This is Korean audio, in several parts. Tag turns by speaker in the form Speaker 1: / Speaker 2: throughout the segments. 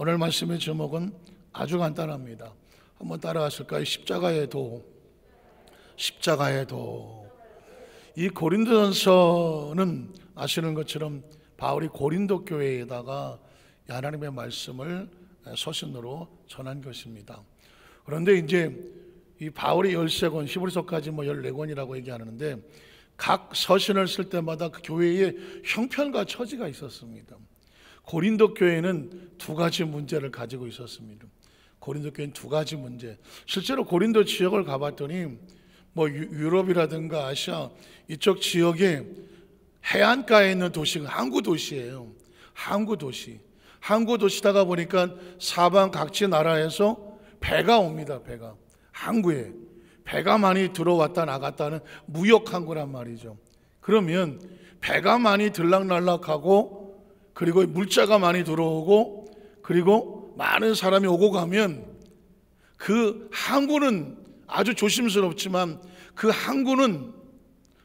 Speaker 1: 오늘 말씀의 제목은 아주 간단합니다. 한번 따라하실까요? 십자가의 도. 십자가의 도. 이 고린도전서는 아시는 것처럼 바울이 고린도 교회에다가 하나님의 말씀을 서신으로 전한 것입니다. 그런데 이제 이 바울이 13권, 히브리서까지 14권이라고 얘기하는데 각 서신을 쓸 때마다 그 교회의 형편과 처지가 있었습니다. 고린도 교회는 두 가지 문제를 가지고 있었습니다. 고린도 교회는 두 가지 문제. 실제로 고린도 지역을 가봤더니 유럽이라든가 아시아 이쪽 지역에 해안가에 있는 도시가 항구 도시예요. 항구 도시. 항구 도시다가 보니까 사방 각지 나라에서 배가 옵니다. 배가 항구에 배가 많이 들어왔다 나갔다는 무역 항구란 말이죠. 그러면 배가 많이 들락날락하고 그리고 물자가 많이 들어오고 그리고 많은 사람이 오고 가면 그 항구는 아주 조심스럽지만 그 항구는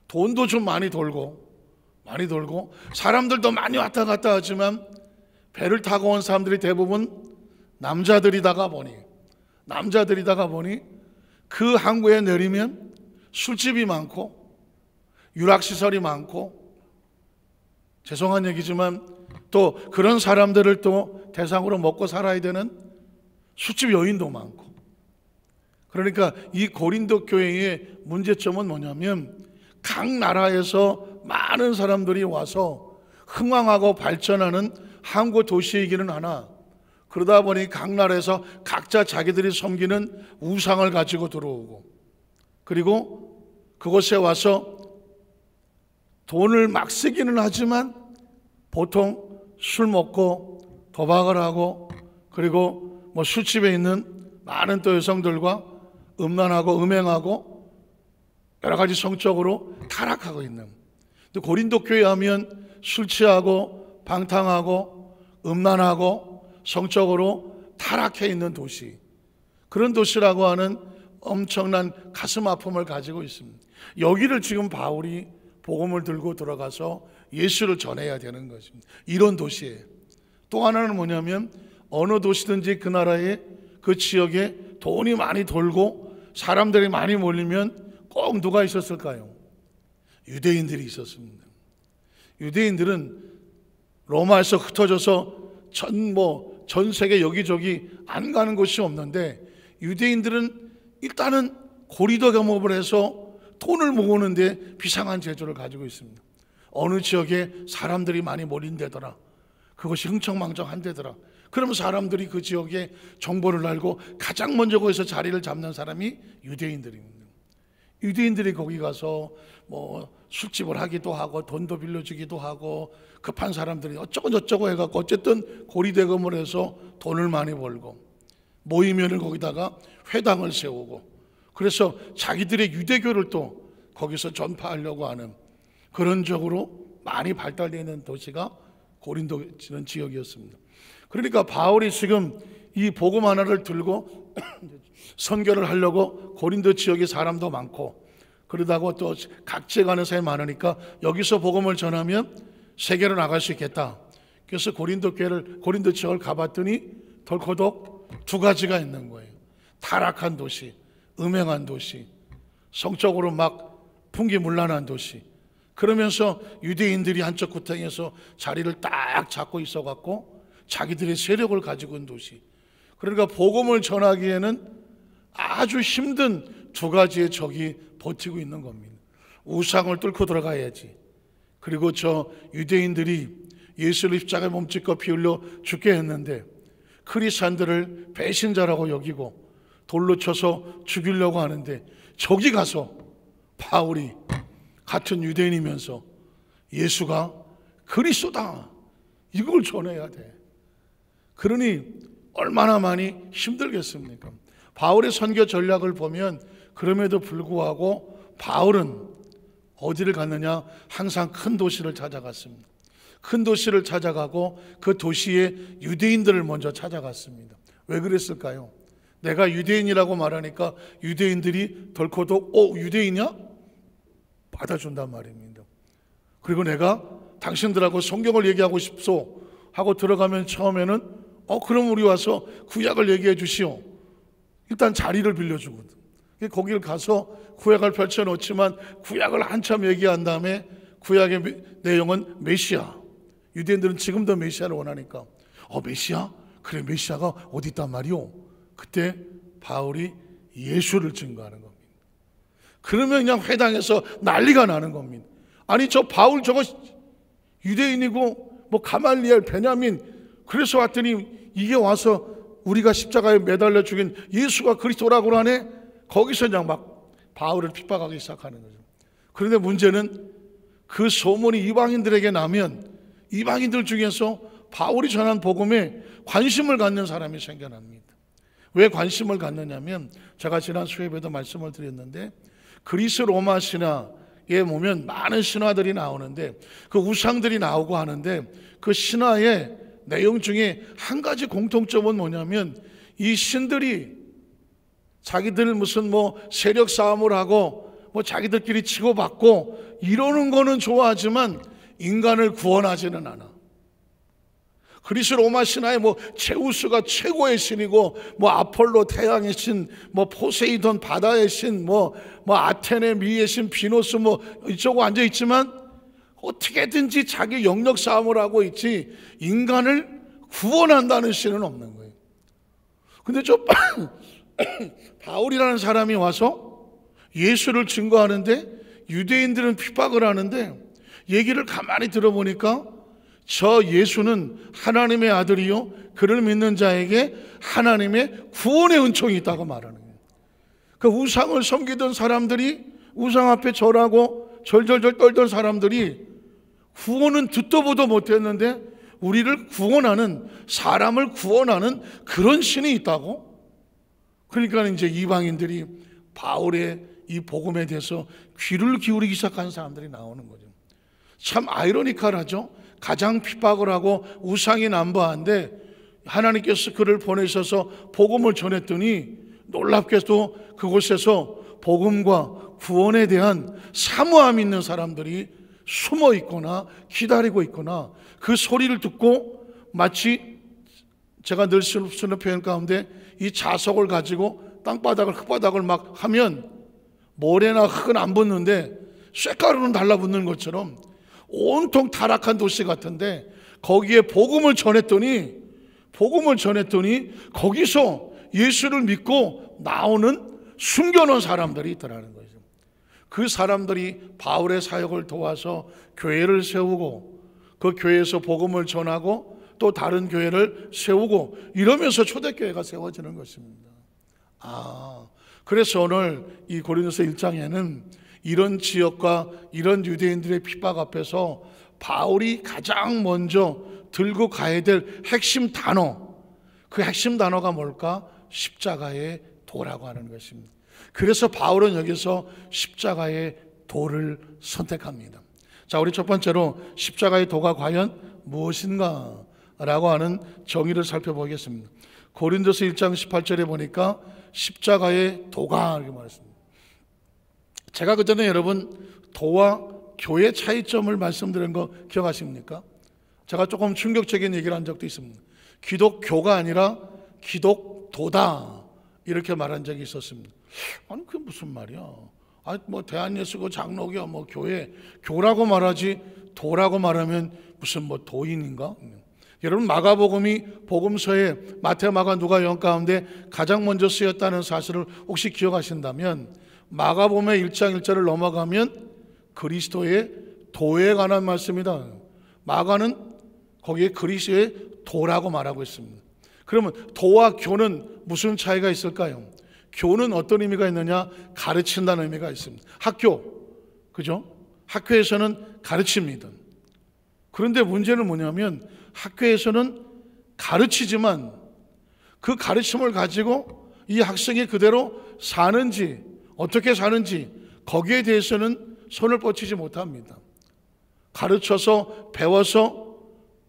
Speaker 1: 돈도 좀 많이 돌고 사람들도 많이 왔다 갔다 하지만 배를 타고 온 사람들이 대부분 남자들이다가 보니 그 항구에 내리면 술집이 많고 유락시설이 많고 죄송한 얘기지만 또 그런 사람들을 또 대상으로 먹고 살아야 되는 술집 여인도 많고, 그러니까 이 고린도 교회의 문제점은 뭐냐면 각 나라에서 많은 사람들이 와서 흥왕하고 발전하는 항구 도시이기는 하나 그러다 보니 각 나라에서 각자 자기들이 섬기는 우상을 가지고 들어오고 그리고 그곳에 와서 돈을 막 쓰기는 하지만 보통 술 먹고 도박을 하고 그리고 술집에 있는 많은 또 여성들과 음란하고 음행하고 여러 가지 성적으로 타락하고 있는, 근데 고린도 교회 하면 술 취하고 방탕하고 음란하고 성적으로 타락해 있는 도시, 그런 도시라고 하는 엄청난 가슴 아픔을 가지고 있습니다. 여기를 지금 바울이 복음을 들고 들어가서 예수를 전해야 되는 것입니다. 이런 도시에 또 하나는 뭐냐면 어느 도시든지 그 나라에 그 지역에 돈이 많이 돌고 사람들이 많이 몰리면 꼭 누가 있었을까요? 유대인들이 있었습니다. 유대인들은 로마에서 흩어져서 전 세계 여기저기 안 가는 곳이 없는데 유대인들은 일단은 고리도 겸업을 해서 돈을 모으는데 비상한 재주를 가지고 있습니다. 어느 지역에 사람들이 많이 몰린 데더라, 그것이 흥청망청한 데더라, 그러면 사람들이 그 지역에 정보를 알고 가장 먼저 거기서 자리를 잡는 사람이 유대인들입니다. 유대인들이 거기 가서 술집을 하기도 하고 돈도 빌려주기도 하고 급한 사람들이 어쩌고 저쩌고 해갖고 어쨌든 고리대금을 해서 돈을 많이 벌고 모이면은 거기다가 회당을 세우고 그래서 자기들의 유대교를 또 거기서 전파하려고 하는 그런 쪽으로 많이 발달되어 있는 도시가 고린도라는 지역이었습니다. 그러니까 바울이 지금 이 복음 하나를 들고 선교를 하려고 고린도 지역에 사람도 많고 그러다가 또 각지에 가는 사람이 많으니까 여기서 복음을 전하면 세계로 나갈 수 있겠다. 그래서 고린도 지역을 가봤더니 덜커덕 두 가지가 있는 거예요. 타락한 도시, 음행한 도시, 성적으로 막 풍기문란한 도시. 그러면서 유대인들이 한쪽 구덩이에서 자리를 딱 잡고 있어갖고 자기들의 세력을 가지고 있는 도시. 그러니까 복음을 전하기에는 아주 힘든 두 가지의 적이 버티고 있는 겁니다. 우상을 뚫고 들어가야지. 그리고 저 유대인들이 예수를 십자가에 몸짓고 피 흘려 죽게 했는데 크리스찬들을 배신자라고 여기고 돌로 쳐서 죽이려고 하는데 저기 가서 바울이 같은 유대인이면서 예수가 그리스도다 이걸 전해야 돼. 그러니 얼마나 많이 힘들겠습니까? 바울의 선교 전략을 보면 그럼에도 불구하고 바울은 어디를 갔느냐? 항상 큰 도시를 찾아갔습니다. 큰 도시를 찾아가고 그 도시의 유대인들을 먼저 찾아갔습니다. 왜 그랬을까요? 내가 유대인이라고 말하니까 유대인들이 덜커덕 유대인이야? 받아준단 말입니다. 그리고 내가 당신들하고 성경을 얘기하고 싶소 하고 들어가면 처음에는 그럼 우리 와서 구약을 얘기해 주시오. 일단 자리를 빌려주거든. 거기를 가서 구약을 펼쳐놓지만 구약을 한참 얘기한 다음에 구약의 내용은 메시아. 유대인들은 지금도 메시아를 원하니까 메시아? 그래, 메시아가 어디 있단 말이오? 그때 바울이 예수를 증거하는 겁니다. 그러면 그냥 회당에서 난리가 나는 겁니다. 아니, 저 바울 저거 유대인이고 뭐 가말리엘, 베냐민, 그래서 왔더니 이게 와서 우리가 십자가에 매달려 죽인 예수가 그리스도라고 하네. 거기서 그냥 막 바울을 핍박하기 시작하는 거죠. 그런데 문제는 그 소문이 이방인들에게 나면 이방인들 중에서 바울이 전한 복음에 관심을 갖는 사람이 생겨납니다. 왜 관심을 갖느냐면, 제가 지난 수요일에도 말씀을 드렸는데, 그리스 로마 신화에 보면 많은 신화들이 나오는데 그 우상들이 나오고 하는데, 그 신화의 내용 중에 한 가지 공통점은 뭐냐면, 이 신들이 자기들 무슨 뭐 세력 싸움을 하고 뭐 자기들끼리 치고받고 이러는 거는 좋아하지만 인간을 구원하지는 않아. 그리스 로마 신화에 뭐 제우스가 최고의 신이고, 뭐 아폴로 태양의 신, 뭐 포세이돈 바다의 신, 뭐 아테네 미의 신, 비노스 뭐 이쪽으로 앉아 있지만 어떻게든지 자기 영역 싸움을 하고 있지 인간을 구원한다는 신은 없는 거예요. 근데 저 바울이라는 사람이 와서 예수를 증거하는데 유대인들은 핍박을 하는데, 얘기를 가만히 들어보니까 저 예수는 하나님의 아들이요 그를 믿는 자에게 하나님의 구원의 은총이 있다고 말하는 거예요. 그 우상을 섬기던 사람들이, 우상 앞에 절하고 절절절 떨던 사람들이 구원은 듣도 보도 못했는데 우리를 구원하는, 사람을 구원하는 그런 신이 있다고? 그러니까 이제 이방인들이 바울의 이 복음에 대해서 귀를 기울이기 시작한 사람들이 나오는 거죠. 참 아이러니컬하죠. 가장 핍박을 하고 우상이 남부한데 하나님께서 그를 보내셔서 복음을 전했더니 놀랍게도 그곳에서 복음과 구원에 대한 사모함 있는 사람들이 숨어 있거나 기다리고 있거나, 그 소리를 듣고 마치 제가 늘 쓰는 표현 가운데 이 자석을 가지고 땅바닥을, 흙바닥을 막 하면 모래나 흙은 안 붙는데 쇳가루는 달라붙는 것처럼 온통 타락한 도시 같은데, 거기에 복음을 전했더니 거기서 예수를 믿고 나오는 숨겨놓은 사람들이 있더라는 거죠. 그 사람들이 바울의 사역을 도와서 교회를 세우고, 그 교회에서 복음을 전하고 또 다른 교회를 세우고 이러면서 초대교회가 세워지는 것입니다. 그래서 오늘 이 고린도서 1장에는 이런 지역과 이런 유대인들의 핍박 앞에서 바울이 가장 먼저 들고 가야 될 핵심 단어, 그 핵심 단어가 뭘까? 십자가의 도라고 하는 것입니다. 그래서 바울은 여기서 십자가의 도를 선택합니다. 자, 우리 첫 번째로 십자가의 도가 과연 무엇인가 라고 하는 정의를 살펴보겠습니다. 고린도서 1장 18절에 보니까 십자가의 도가 이렇게 말했습니다. 제가 그전에 여러분 도와 교의 차이점을 말씀드린 거 기억하십니까? 제가 조금 충격적인 얘기를 한 적도 있습니다. 기독교가 아니라 기독도다 이렇게 말한 적이 있었습니다. 아니 그게 무슨 말이야? 뭐 대한예수교 장로교 뭐 교라고 말하지 도라고 말하면 무슨 뭐 도인인가? 여러분 마가복음이 복음서에 마태, 마가, 누가, 요한 가운데 가장 먼저 쓰였다는 사실을 혹시 기억하신다면, 마가복음의 1장 1절을 넘어가면 그리스도의 도에 관한 말씀이다. 마가는 거기에 그리스도의 도라고 말하고 있습니다. 그러면 도와 교는 무슨 차이가 있을까요? 교는 어떤 의미가 있느냐? 가르친다는 의미가 있습니다. 학교, 그죠? 학교에서는 가르칩니다. 그런데 문제는 뭐냐면 학교에서는 가르치지만 그 가르침을 가지고 이 학생이 그대로 사는지 어떻게 사는지 거기에 대해서는 손을 뻗치지 못합니다. 가르쳐서 배워서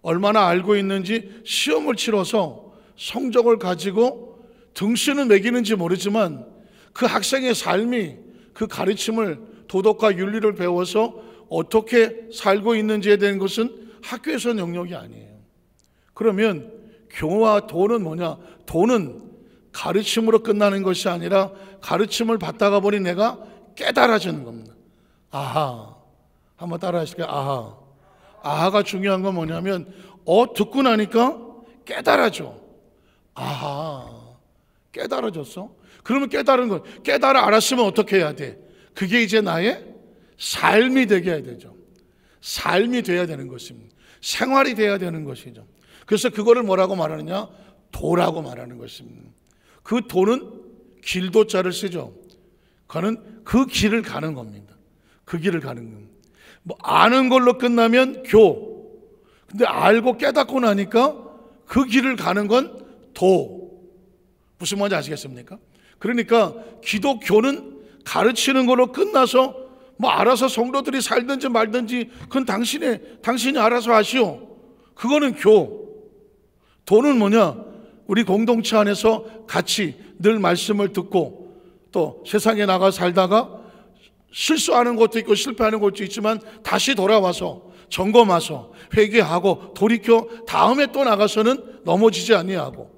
Speaker 1: 얼마나 알고 있는지 시험을 치러서 성적을 가지고 등수는 매기는지 모르지만 그 학생의 삶이 그 가르침을, 도덕과 윤리를 배워서 어떻게 살고 있는지에 대한 것은 학교에서는 영역이 아니에요. 그러면 교와 도는 뭐냐? 도는 가르침으로 끝나는 것이 아니라 가르침을 받다가 보니 내가 깨달아지는 겁니다. 아하. 한번 따라 하실까요? 아하. 아하가 중요한 건 뭐냐면 듣고 나니까 깨달아져. 아하. 깨달아졌어? 그러면 깨달아 알았으면 어떻게 해야 돼? 그게 이제 나의 삶이 되게 해야 되죠. 삶이 돼야 되는 것입니다. 생활이 돼야 되는 것이죠. 그래서 그거를 뭐라고 말하느냐? 도라고 말하는 것입니다. 그 도는 길도자를 쓰죠. 그는 그 길을 가는 겁니다. 그 길을 가는 겁니다. 뭐 아는 걸로 끝나면 교. 근데 알고 깨닫고 나니까 그 길을 가는 건 도. 무슨 말인지 아시겠습니까? 그러니까 기독교는 가르치는 걸로 끝나서 뭐 알아서 성도들이 살든지 말든지 그건 당신이 알아서 하시오. 그거는 교. 도는 뭐냐? 우리 공동체 안에서 같이 늘 말씀을 듣고 또 세상에 나가 살다가 실수하는 것도 있고 실패하는 것도 있지만 다시 돌아와서 점검해서 회개하고 돌이켜 다음에 또 나가서는 넘어지지 아니하고,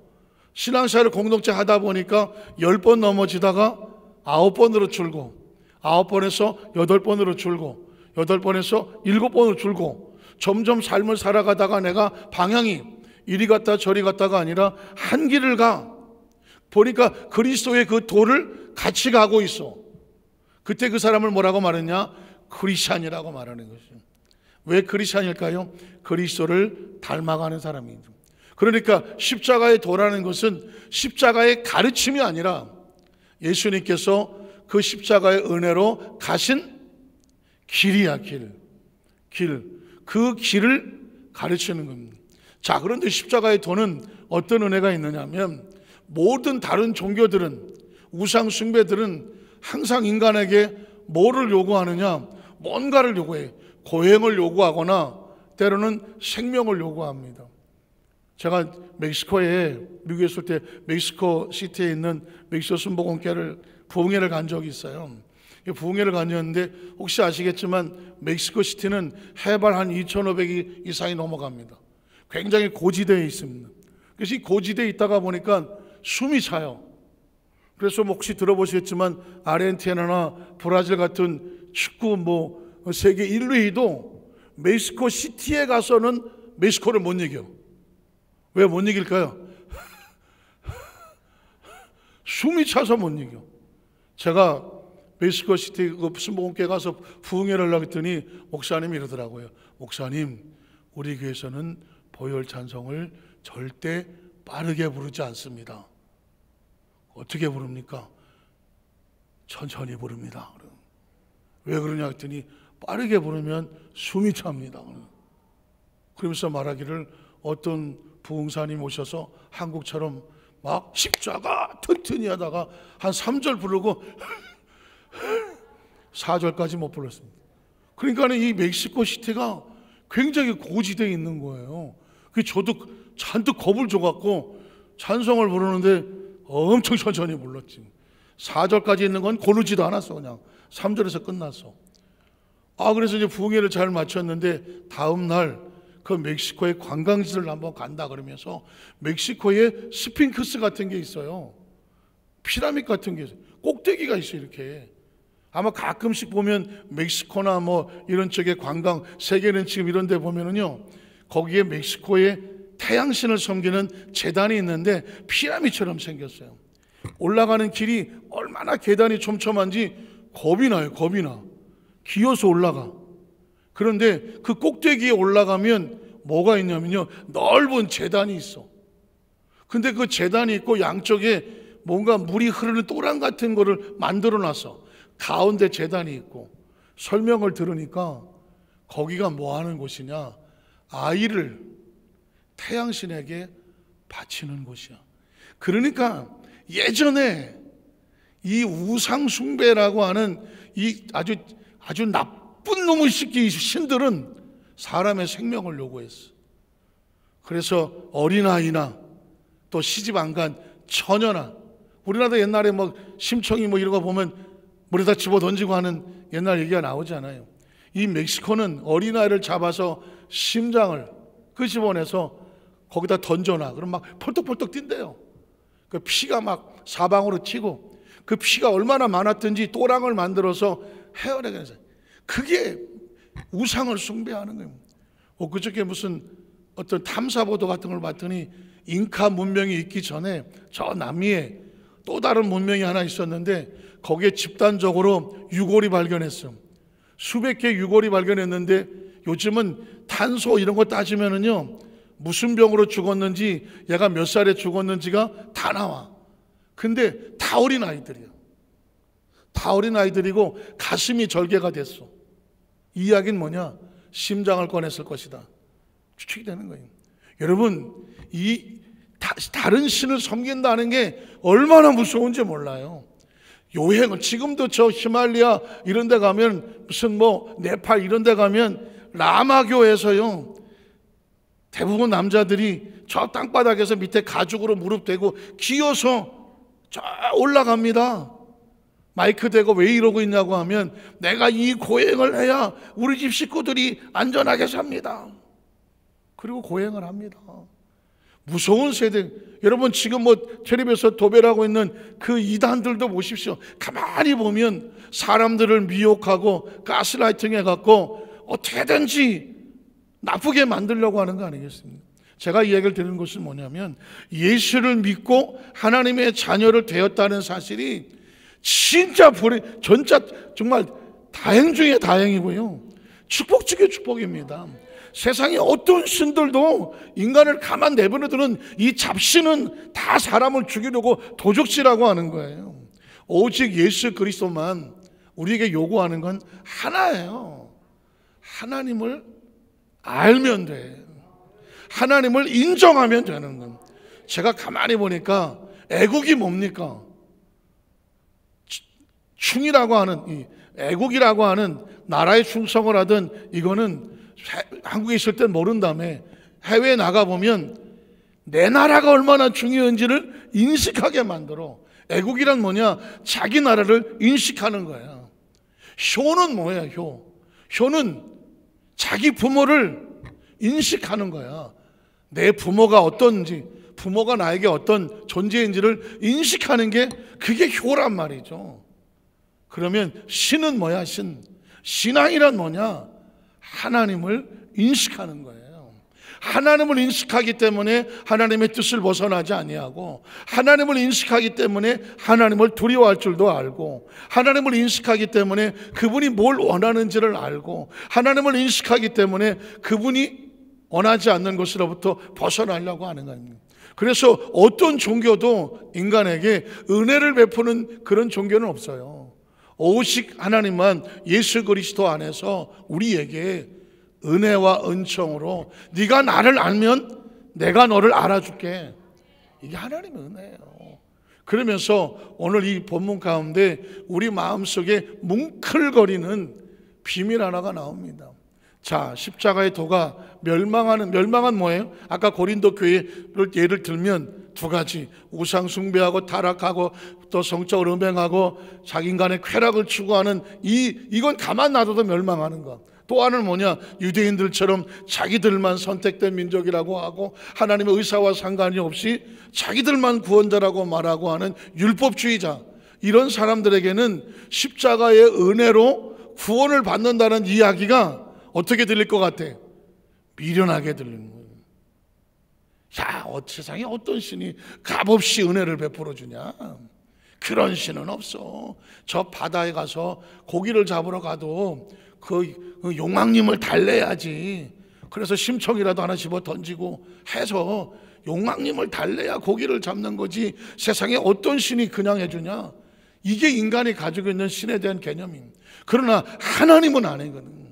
Speaker 1: 신앙생활을 공동체 하다 보니까 10번 넘어지다가 9번으로 줄고 9번에서 8번으로 줄고 8번에서 7번으로 줄고 점점 삶을 살아가다가 내가 방향이 이리 갔다 저리 갔다가 아니라 한 길을 가 보니까 그리스도의 그 도를 같이 가고 있어. 그때 그 사람을 뭐라고 말했냐? 크리스찬이라고 말하는 것이죠. 왜 크리스찬일까요? 그리스도를 닮아가는 사람이죠. 그러니까 십자가의 도라는 것은 십자가의 가르침이 아니라 예수님께서 그 십자가의 은혜로 가신 길이야. 그 길을 가르치는 겁니다. 자, 그런데 십자가의 도는 어떤 은혜가 있느냐면, 모든 다른 종교들은, 우상 숭배들은 항상 인간에게 뭐를 요구하느냐? 뭔가를 요구해. 고행을 요구하거나 때로는 생명을 요구합니다. 제가 멕시코에, 미국에 있을 때 멕시코 시티에 있는 멕시코 순복음교회를 부흥회를 간 적이 있어요. 부흥회를 갔는데 혹시 아시겠지만 멕시코 시티는 해발 한 2,500 이상이 넘어갑니다. 굉장히 고지대에 있습니다. 그래서 이 고지대에 있다가 보니까 숨이 차요. 그래서 혹시 들어보셨지만 아르헨티나나 브라질 같은 축구 세계 1위도 멕시코 시티에 가서는 멕시코를 못 이겨. 왜 못 이길까요? 숨이 차서 못 이겨. 제가 멕시코 시티 그 순복음교회 가서 부흥회를 하려고 했더니 목사님이 이러더라고요. 목사님, 우리 교회에서는 보혈 찬송을 절대 빠르게 부르지 않습니다. 어떻게 부릅니까? 천천히 부릅니다. 왜 그러냐 했더니 빠르게 부르면 숨이 찹니다. 그러면서 말하기를, 어떤 부흥사님 오셔서 한국처럼 막 십자가 튼튼히 하다가 한 3절 부르고 4절까지 못 불렀습니다. 그러니까 이 멕시코 시티가 굉장히 고지대에 있는 거예요. 저도 잔뜩 겁을 줘갖고 찬송을 부르는데 엄청 천천히 불렀지. 4절까지 있는 건 고르지도 않았어. 그냥 3절에서 끝났어. 그래서 이제 부흥회를 잘 마쳤는데 다음 날 그 멕시코의 관광지를 한번 간다 그러면서 멕시코에 스핑크스 같은 게 있어요. 피라미드 같은 게 있어요. 꼭대기가 있어요. 이렇게. 아마 가끔씩 보면 멕시코나 이런 쪽에 관광, 세계는 지금 이런 데 보면은요, 거기에 멕시코의 태양신을 섬기는 제단이 있는데 피라미드처럼 생겼어요. 올라가는 길이 얼마나 계단이 촘촘한지 겁이 나요. 겁이 나. 기어서 올라가. 그런데 그 꼭대기에 올라가면 뭐가 있냐면요, 넓은 제단이 있어. 근데 그 제단이 있고 양쪽에 뭔가 물이 흐르는 또랑 같은 거를 만들어 놨어. 가운데 제단이 있고. 설명을 들으니까 거기가 뭐 하는 곳이냐? 아이를 태양신에게 바치는 곳이야. 그러니까 예전에 이 우상숭배라고 하는 이 아주 나쁜 놈의 새끼 신들은 사람의 생명을 요구했어. 그래서 어린아이나 또 시집 안 간 처녀나, 우리나라도 옛날에 심청이 이런 거 보면 물에다 집어 던지고 하는 옛날 얘기가 나오잖아요. 이 멕시코는 어린아이를 잡아서 심장을 끄집어내서 거기다 던져놔. 그럼 막 펄떡펄떡 뛴대요. 그 피가 막 사방으로 튀고 그 피가 얼마나 많았든지 또랑을 만들어서 헤어내게 해서 그게 우상을 숭배하는 거예요. 그저께 무슨 어떤 탐사보도 같은 걸 봤더니 잉카 문명이 있기 전에 저 남미에 또 다른 문명이 하나 있었는데 거기에 집단적으로 유골이 발견했어. 수백 개 유골이 발견했는데 요즘은 탄소 이런 거 따지면은요 무슨 병으로 죽었는지 얘가 몇 살에 죽었는지가 다 나와. 근데 다 어린 아이들이야. 다 어린 아이들이고 가슴이 절개가 됐어. 이 이야기는 뭐냐? 심장을 꺼냈을 것이다. 추측이 되는 거예요. 여러분, 이 다른 신을 섬긴다는 게 얼마나 무서운지 몰라요. 요행을 지금도 저 히말리아 이런 데 가면 무슨 뭐 네팔 이런 데 가면 라마교에서요 대부분 남자들이 저 땅바닥에서 밑에 가죽으로 무릎 대고 기어서 저 올라갑니다. 마이크 대고 왜 이러고 있냐고 하면 내가 이 고행을 해야 우리 집 식구들이 안전하게 삽니다. 그리고 고행을 합니다. 무서운 세대. 여러분 지금 뭐 텔레비에서 도배하고 있는 그 이단들도 보십시오. 가만히 보면 사람들을 미혹하고 가스라이팅 해갖고 어떻게든지 나쁘게 만들려고 하는 거 아니겠습니까? 제가 이 얘기를 드리는 것은 뭐냐면 예수를 믿고 하나님의 자녀를 되었다는 사실이 진짜 정말 다행 중에 다행이고요, 축복 중에 축복입니다. 세상에 어떤 신들도 인간을 가만 내버려두는 이 잡신은 다 사람을 죽이려고 도적질하고 하는 거예요. 오직 예수 그리스도만 우리에게 요구하는 건 하나예요. 하나님을 알면 돼. 하나님을 인정하면 되는 건. 제가 가만히 보니까 애국이 뭡니까? 충이라고 하는, 이 애국이라고 하는 나라에 충성을 하든, 이거는 한국에 있을 땐 모른다며 해외에 나가보면 내 나라가 얼마나 중요한지를 인식하게 만들어. 애국이란 뭐냐? 자기 나라를 인식하는 거야. 효는 뭐야? 효는 자기 부모를 인식하는 거야. 내 부모가 어떤지, 부모가 나에게 어떤 존재인지를 인식하는 게 그게 효란 말이죠. 그러면 신은 뭐야? 신앙이란 뭐냐? 하나님을 인식하는 거예요. 하나님을 인식하기 때문에 하나님의 뜻을 벗어나지 아니하고, 하나님을 인식하기 때문에 하나님을 두려워할 줄도 알고, 하나님을 인식하기 때문에 그분이 뭘 원하는지를 알고, 하나님을 인식하기 때문에 그분이 원하지 않는 것으로부터 벗어나려고 하는 겁니다. 그래서 어떤 종교도 인간에게 은혜를 베푸는 그런 종교는 없어요. 오직 하나님만 예수 그리스도 안에서 우리에게 은혜와 은총으로 네가 나를 알면 내가 너를 알아줄게. 이게 하나님의 은혜예요. 그러면서 오늘 이 본문 가운데 우리 마음속에 뭉클거리는 비밀 하나가 나옵니다. 자, 십자가의 도가 멸망한 뭐예요? 아까 고린도 교회를 예를 들면 두 가지, 우상 숭배하고 타락하고 또 성적을 음행하고 자기 인간의 쾌락을 추구하는 이건 가만 놔둬도 멸망하는 것. 또 하나는 뭐냐? 유대인들처럼 자기들만 선택된 민족이라고 하고 하나님의 의사와 상관이 없이 자기들만 구원자라고 말하고 하는 율법주의자. 이런 사람들에게는 십자가의 은혜로 구원을 받는다는 이야기가 어떻게 들릴 것 같아? 미련하게 들리는 거예요. 야, 세상에 어떤 신이 값없이 은혜를 베풀어 주냐? 그런 신은 없어. 저 바다에 가서 고기를 잡으러 가도 그 용왕님을 달래야지. 그래서 심청이라도 하나 집어 던지고 해서 용왕님을 달래야 고기를 잡는 거지. 세상에 어떤 신이 그냥 해주냐? 이게 인간이 가지고 있는 신에 대한 개념입니다. 그러나 하나님은 아니거든.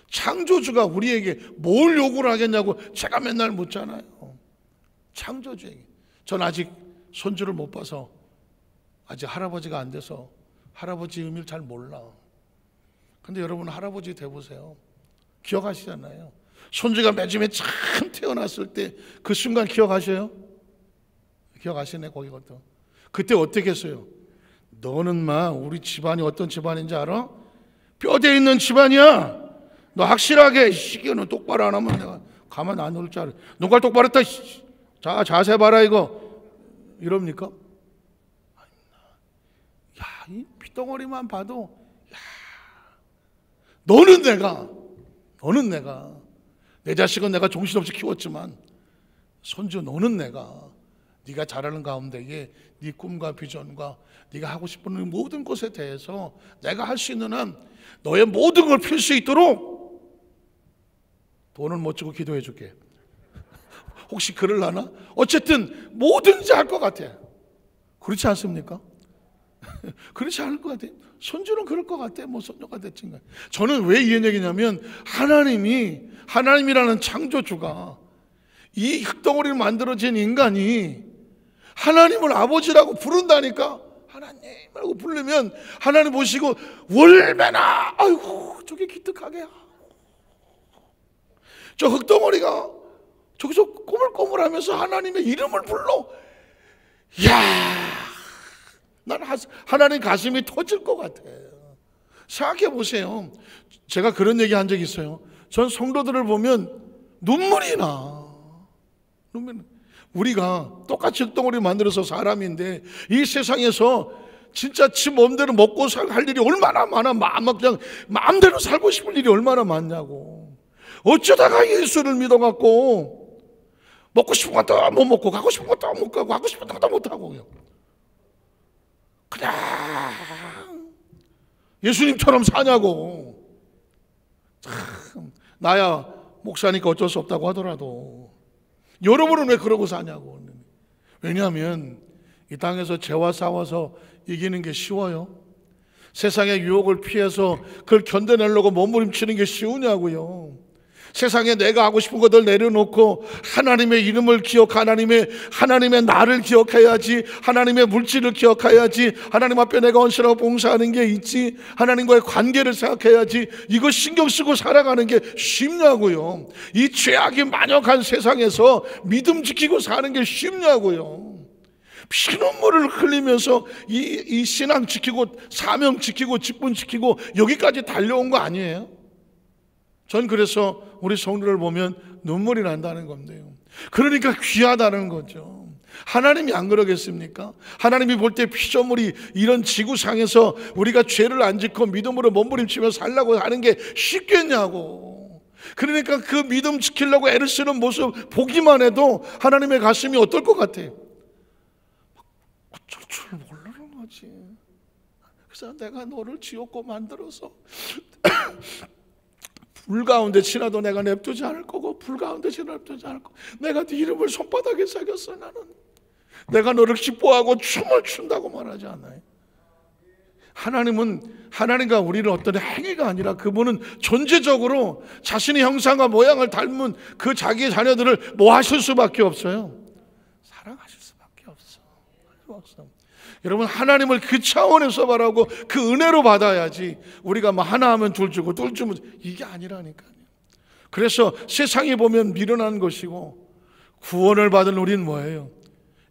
Speaker 1: 창조주가 우리에게 뭘 요구를 하겠냐고 제가 맨날 묻잖아요. 창조주에게. 전 아직 손주를 못 봐서, 아직 할아버지가 안 돼서 할아버지 의미를 잘 몰라. 근데 여러분 할아버지 돼보세요. 기억하시잖아요. 손주가 매주에 참 태어났을 때 그 순간 기억하셔요? 기억하시네. 거기 것도 그때 어떻게 했어요? 너는 우리 집안이 어떤 집안인지 알아? 뼈대 있는 집안이야. 너 확실하게 시계는 똑바로 안 하면 내가 가만 안 놓을 줄 알아. 눈깔 똑바로 했다. 자, 자세 봐라 이거. 이럽니까? 야, 이 핏덩어리만 봐도, 야, 너는 내가 내 자식은 내가 정신없이 키웠지만 손주 너는 내가 네가 잘하는 가운데에 네 꿈과 비전과 네가 하고 싶은 모든 것에 대해서 내가 할 수 있는 한 너의 모든 걸 필 수 있도록 돈을 못 주고 기도해 줄게. 혹시 그럴라나? 어쨌든 뭐든지 할 것 같아. 그렇지 않습니까? 그렇지 않을 것 같아요. 손주는 그럴 것 같아. 뭐 손녀가 됐든가. 저는 왜 이런 얘기냐면 하나님이라는 창조주가 이 흙덩어리를 만들어진 인간이 하나님을 아버지라고 부른다니까. 하나님이라고 부르면 하나님 보시고 얼마나 아이고 저게 기특하게 저 흙덩어리가 저기서 꼬물꼬물하면서 하나님의 이름을 불러. 이야, 난 하나님 가슴이 터질 것 같아요. 생각해 보세요. 제가 그런 얘기 한 적이 있어요. 전 성도들을 보면 눈물이 나. 우리가 똑같이 흙덩어리 만들어서 사람인데 이 세상에서 진짜 지 몸대로 먹고 할 일이 얼마나 많아. 그냥 마음대로 살고 싶을 일이 얼마나 많냐고. 어쩌다가 예수를 믿어갖고 먹고 싶은 것도 못 먹고 가고 싶은 것도 못 가고 하고 싶은 것도 못 하고 그냥 예수님처럼 사냐고. 참, 나야 목사니까 어쩔 수 없다고 하더라도 여러분은 왜 그러고 사냐고. 왜냐하면 이 땅에서 죄와 싸워서 이기는 게 쉬워요? 세상의 유혹을 피해서 그걸 견뎌내려고 몸부림치는 게 쉬우냐고요. 세상에 내가 하고 싶은 것들 내려놓고 하나님의 이름을 하나님의 나를 기억해야지, 하나님의 물질을 기억해야지, 하나님 앞에 내가 헌신하고 봉사하는 게 있지, 하나님과의 관계를 생각해야지, 이거 신경 쓰고 살아가는 게 쉽냐고요. 이 죄악이 만역한 세상에서 믿음 지키고 사는 게 쉽냐고요. 피눈물을 흘리면서 이 신앙 지키고 사명 지키고 직분 지키고 여기까지 달려온 거 아니에요? 전 그래서 우리 성도를 보면 눈물이 난다는 건데요. 그러니까 귀하다는 거죠. 하나님이 안 그러겠습니까? 하나님이 볼 때 피조물이 이런 지구상에서 우리가 죄를 안 짓고 믿음으로 몸부림치며 살라고 하는 게 쉽겠냐고. 그러니까 그 믿음 지키려고 애를 쓰는 모습 보기만 해도 하나님의 가슴이 어떨 것 같아요? 어쩔 줄 모르는 거지. 그래서 내가 너를 지었고 만들어서 불 가운데 지나도 내가 냅두지 않을 거고 불 가운데 지나도 냅두지 않을 거고 내가 네 이름을 손바닥에 새겼어. 나는 내가 너를 기뻐하고 춤을 춘다고 말하지 않아요? 하나님과 우리는 어떤 행위가 아니라 그분은 존재적으로 자신의 형상과 모양을 닮은 그 자기의 자녀들을 뭐 하실 수밖에 없어요? 사랑하실 수밖에 없어. 여러분, 하나님을 그 차원에서 바라고 그 은혜로 받아야지 우리가 뭐 하나 하면 둘 주고 둘 주면 이게 아니라니까요. 그래서 세상에 보면 미련한 것이고 구원을 받은 우리는 뭐예요?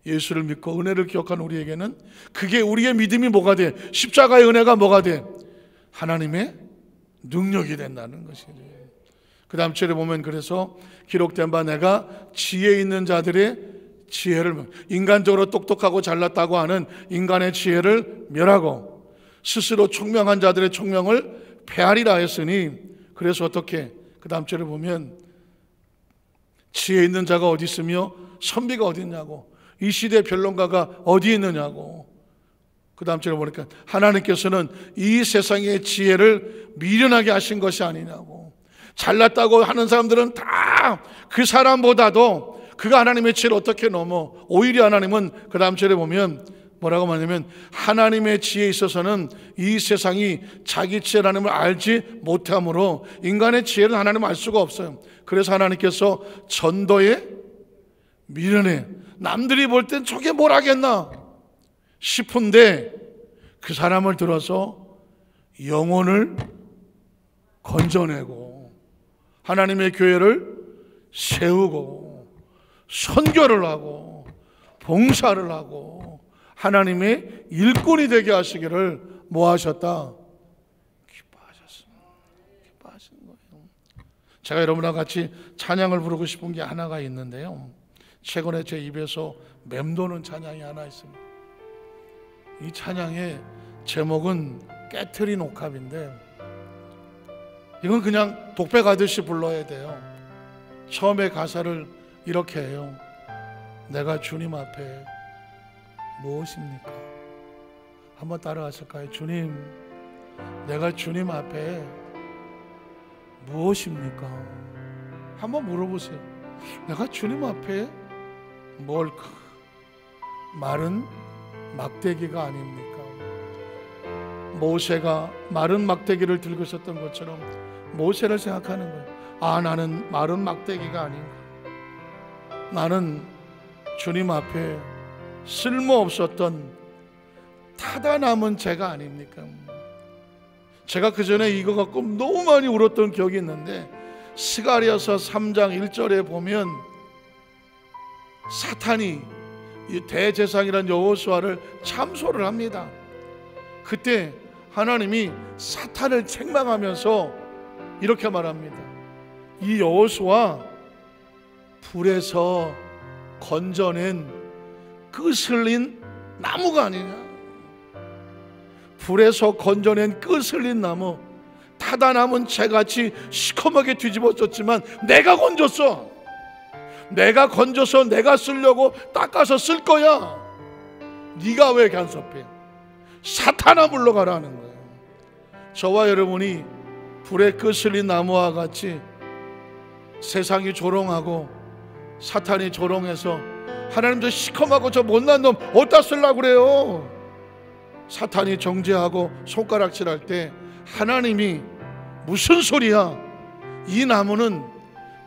Speaker 1: 예수를 믿고 은혜를 기억한 우리에게는 그게 우리의 믿음이 뭐가 돼? 십자가의 은혜가 뭐가 돼? 하나님의 능력이 된다는 것이죠. 그 다음 절에 보면 그래서 기록된 바 내가 지혜 있는 자들의 지혜를, 인간적으로 똑똑하고 잘났다고 하는 인간의 지혜를 멸하고 스스로 총명한 자들의 총명을 폐하리라 했으니, 그래서 어떻게? 그 다음 절에 보면 지혜 있는 자가 어디 있으며 선비가 어디 있냐고, 이 시대 변론가가 어디 있느냐고. 그 다음 절에 보니까 하나님께서는 이 세상의 지혜를 미련하게 하신 것이 아니냐고. 잘났다고 하는 사람들은 다 그 사람보다도 그가 하나님의 지혜를 어떻게 넘어. 오히려 하나님은 그 다음 절에 보면 뭐라고 말하냐면 하나님의 지혜에 있어서는 이 세상이 자기 지혜를 하나님을 알지 못함으로 인간의 지혜는 하나님을 알 수가 없어요. 그래서 하나님께서 전도에 미련해. 남들이 볼 땐 저게 뭘 하겠나 싶은데 그 사람을 들어서 영혼을 건져내고 하나님의 교회를 세우고 선교를 하고 봉사를 하고 하나님의 일꾼이 되게 하시기를 뭐 하셨다? 기뻐하신 거예요. 제가 여러분과 같이 찬양을 부르고 싶은 게 하나가 있는데요, 최근에 제 입에서 맴도는 찬양이 하나 있습니다. 이 찬양의 제목은 깨트린 옥합인데, 이건 그냥 독배 가듯이 불러야 돼요. 처음에 가사를 이렇게 해요. 내가 주님 앞에 무엇입니까? 한번 따라하실까요? 주님, 내가 주님 앞에 무엇입니까? 한번 물어보세요. 내가 주님 앞에 뭘까? 마른 막대기가 아닙니까? 모세가 마른 막대기를 들고 있었던 것처럼 모세를 생각하는 거예요. 아, 나는 마른 막대기가 아닌가? 나는 주님 앞에 쓸모없었던 타다 남은 죄가 아닙니까? 제가 그 전에 이거 갖고 너무 많이 울었던 기억이 있는데, 스가랴서 3장 1절에 보면 사탄이 이 대제사장이란 여호수아를 참소를 합니다. 그때 하나님이 사탄을 책망하면서 이렇게 말합니다. 이 여호수아, 불에서 건져낸 끄슬린 나무가 아니냐. 불에서 건져낸 끄슬린 나무, 타다 남은 채같이 시커멓게 뒤집어졌지만 내가 건졌어. 내가 건져서 내가 쓰려고 닦아서 쓸 거야. 네가 왜 간섭해? 사탄아 물러가라는 거예요. 저와 여러분이 불에 끄슬린 나무와 같이 세상이 조롱하고 사탄이 조롱해서 하나님 저 시커멓고 저 못난 놈 어디다 쓰려고 그래요? 사탄이 정죄하고 손가락질할 때 하나님이 무슨 소리야? 이 나무는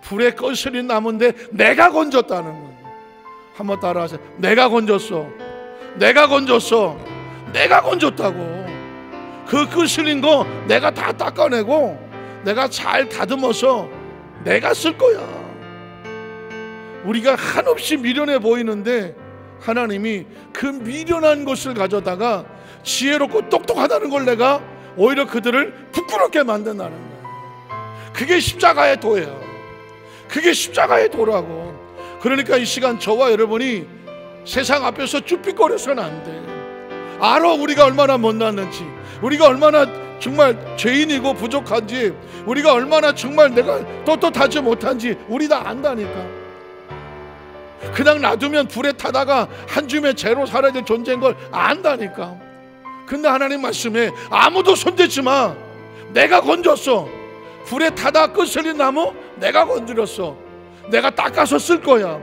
Speaker 1: 불에 꺼슬린 나무인데 내가 건졌다는 거예요. 한번 따라하세요. 내가 건졌어. 내가 건졌어. 내가 건졌다고. 그 끄슬린 거 내가 다 닦아내고 내가 잘 다듬어서 내가 쓸 거야. 우리가 한없이 미련해 보이는데 하나님이 그 미련한 것을 가져다가 지혜롭고 똑똑하다는 걸 내가 오히려 그들을 부끄럽게 만든다는 거예요. 그게 십자가의 도예요. 그게 십자가의 도라고. 그러니까 이 시간 저와 여러분이 세상 앞에서 쭈삣거려서는 안 돼. 알아, 우리가 얼마나 못났는지, 우리가 얼마나 정말 죄인이고 부족한지, 우리가 얼마나 정말 내가 떳떳하지 못한지 우리 다 안다니까. 그냥 놔두면 불에 타다가 한 줌의 죄로 사라질 존재인 걸 안다니까. 근데 하나님 말씀에 아무도 손대지 마. 내가 건졌어. 불에 타다 끄슬린 나무 내가 건드렸어. 내가 닦아서 쓸 거야.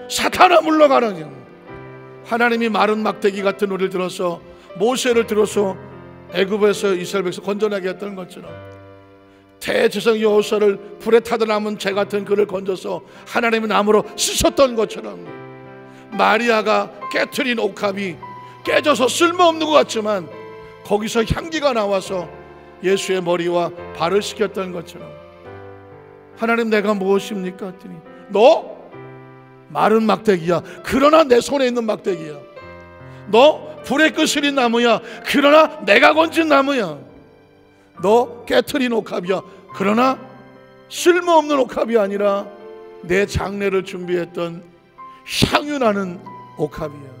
Speaker 1: 사탄아 물러가라. 하나님이 마른 막대기 같은 우리를 들어서 모세를 들어서 애굽에서 이스라엘 백성 건져내게 했던 것처럼 대제사장 여호수아를 불에 타다 남은 재 같은 그를 건져서 하나님의 나무로 쓰셨던 것처럼 마리아가 깨트린 옥합이 깨져서 쓸모없는 것 같지만 거기서 향기가 나와서 예수의 머리와 발을 씻겼던 것처럼 하나님 내가 무엇입니까? 했더니 너 마른 막대기야. 그러나 내 손에 있는 막대기야. 너 불에 끄슬린 나무야. 그러나 내가 건진 나무야. 너 깨트린 옥합이야. 그러나 쓸모없는 옥합이 아니라 내 장례를 준비했던 향유나는 옥합이야.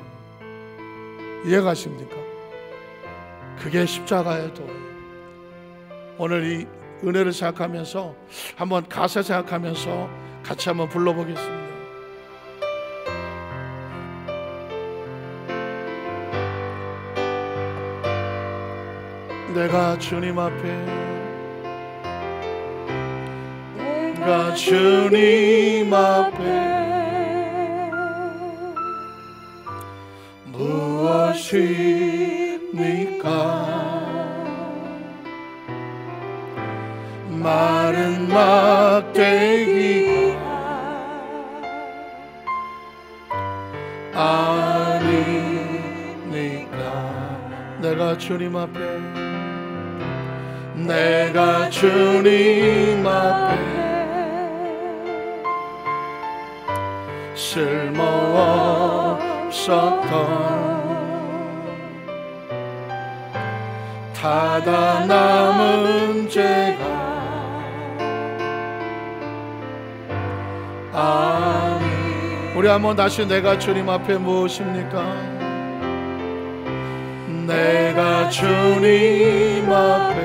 Speaker 1: 이해가십니까? 그게 십자가의 도. 오늘 이 은혜를 생각하면서 한번 가사 생각하면서 같이 한번 불러보겠습니다. 내가 주님 앞에, 내가 주님 앞에 무엇입니까? 마른 막대기가 아니니까. 내가 주님 앞에, 내가 주님 앞에 쓸모없었던 타다 남은 죄가 우리 한번 다시 내가 주님 앞에 무엇입니까? 내가 주님 앞에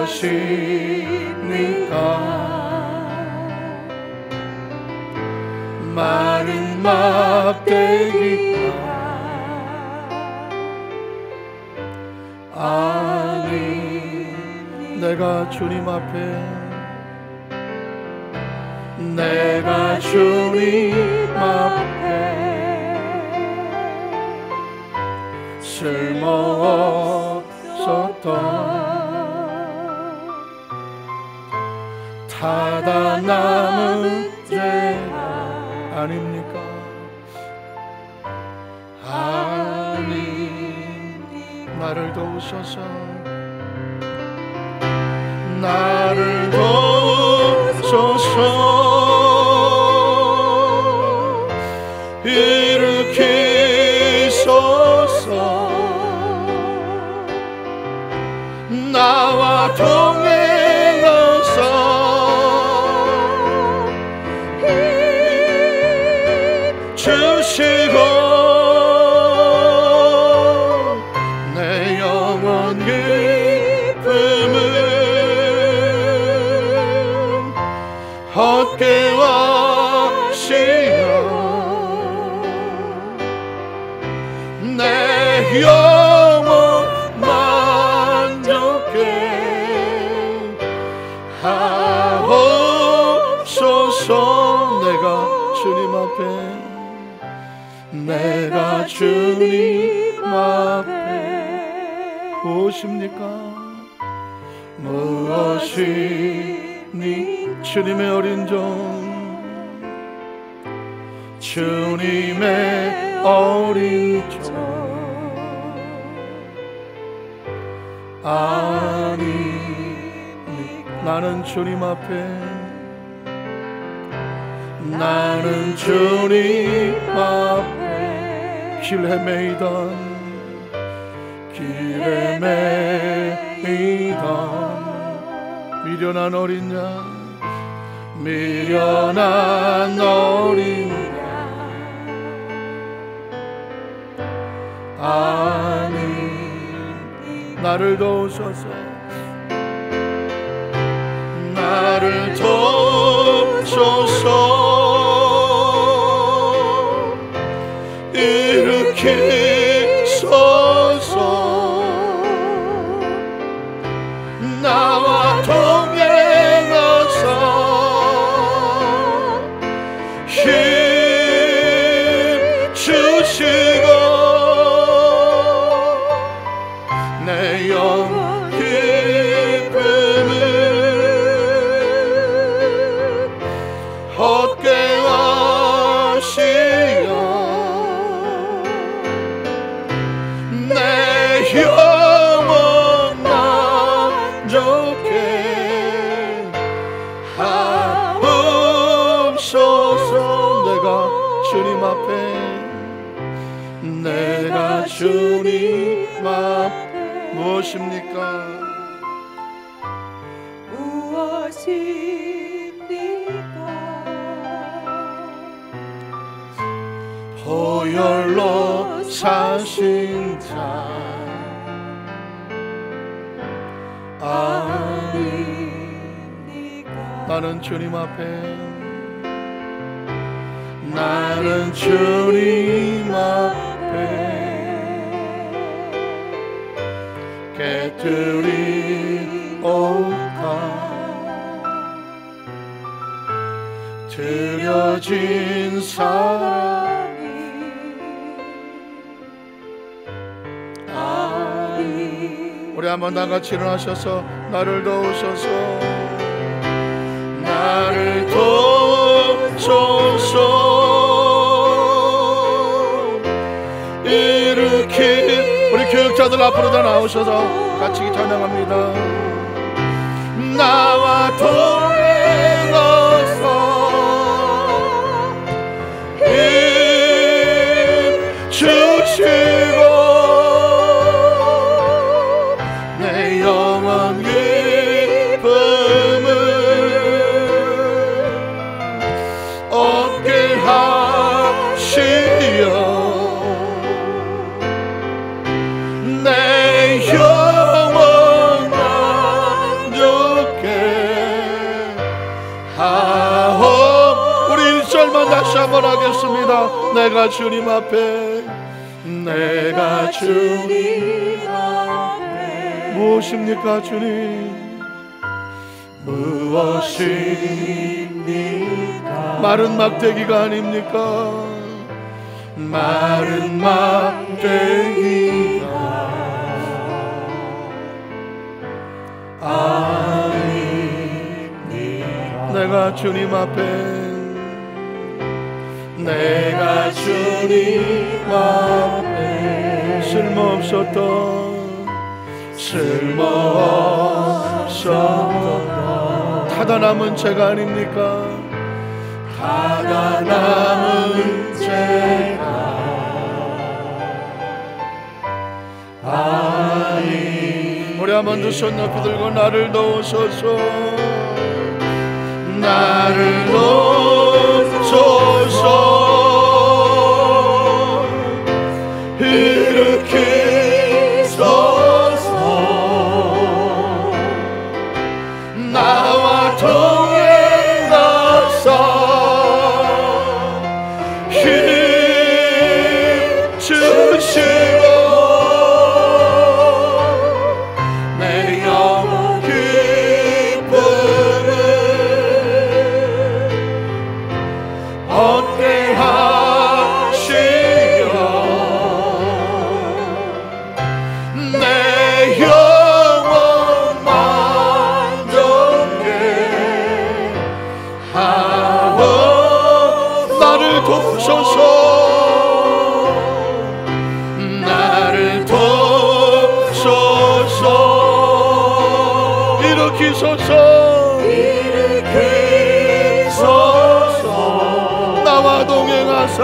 Speaker 1: 무엇입니까? 마른 막대기가 아니, 내가 주님 앞에, 내가 주님 앞에 쓸모없었던 타다 남은 죄가 아닙니까? 아니, 나를 도우소서, 나를 도우소서, 일으키소서, 나와 동행하사 주시고 내 영원 기쁨은 얻게 하시어 내 영혼 만족해 하옵소서. 내가 주님 앞에, 내가 주님 앞에 무엇입니까? 무엇이니? 주님의 어린 종, 주님의 어린 종, 아니, 나는 주님 앞에, 나는 주님 앞에 길 헤매이던 미련한 어린 양, 미련한 어린 양, 아니, 나를 도우소서, 나를 도우소서, 일으키소서, 나와 동행하사 힘 주시고 내 영혼 기쁨을 얻게 하시어 영원 만족해 하옵소서. 내가 주님 앞에, 내가 주님 앞에 무엇입니까?
Speaker 2: 무엇입니까?
Speaker 1: 보혈로 사신 자 아닙니까? 나는 주님 앞에, 나는 주님 앞에 깨뜨리오까 드려진 사랑이 아니. 우리 한번 다같이 일어나셔서 나를 도우소서, 나를 도우소서, 우리 교육자들 앞으로 다 나오셔서 같이 찬양합니다. 나와 동행하사 힘 주시고 내 영원 기쁨을 한번 다시 한번 하겠습니다. 내가 주님 앞에, 내가 주님 앞에. 무엇입니까 주님? 무엇입니까? 마른 막대기가 아닙니까? 마른 막대기가 아닙니까? 내가 주님 앞에, 내가 주님 앞에 쓸모없었던 타다 남은 죄가 아닙니까? 타다 남은 죄가 아니. 우리 한번 두 손 높이 들고 나를 도우소서, 나를 도우소서, 일으키소서, 나와 동행하사 힘 주시고 내 영혼 기쁨을 얻게 하시어 내 영혼 만족해 하오. 나를 돕소서, 나를 돕소서, 일으키소서, 나와 동행하사,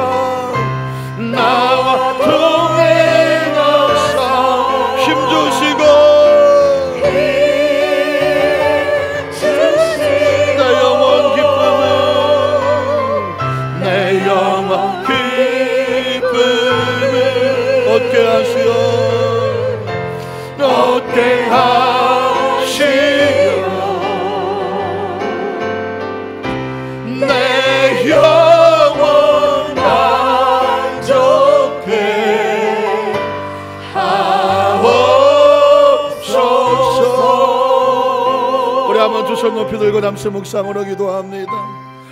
Speaker 1: 나와 동행하사 힘주시고 내 영혼 기쁨을, 내 영혼 기쁨을 얻게 하시어, 얻게 하시어 내 영혼 만족해 하옵소서. 우리 한번 두 손 높이 들고 잠시 묵상으로 기도합니다.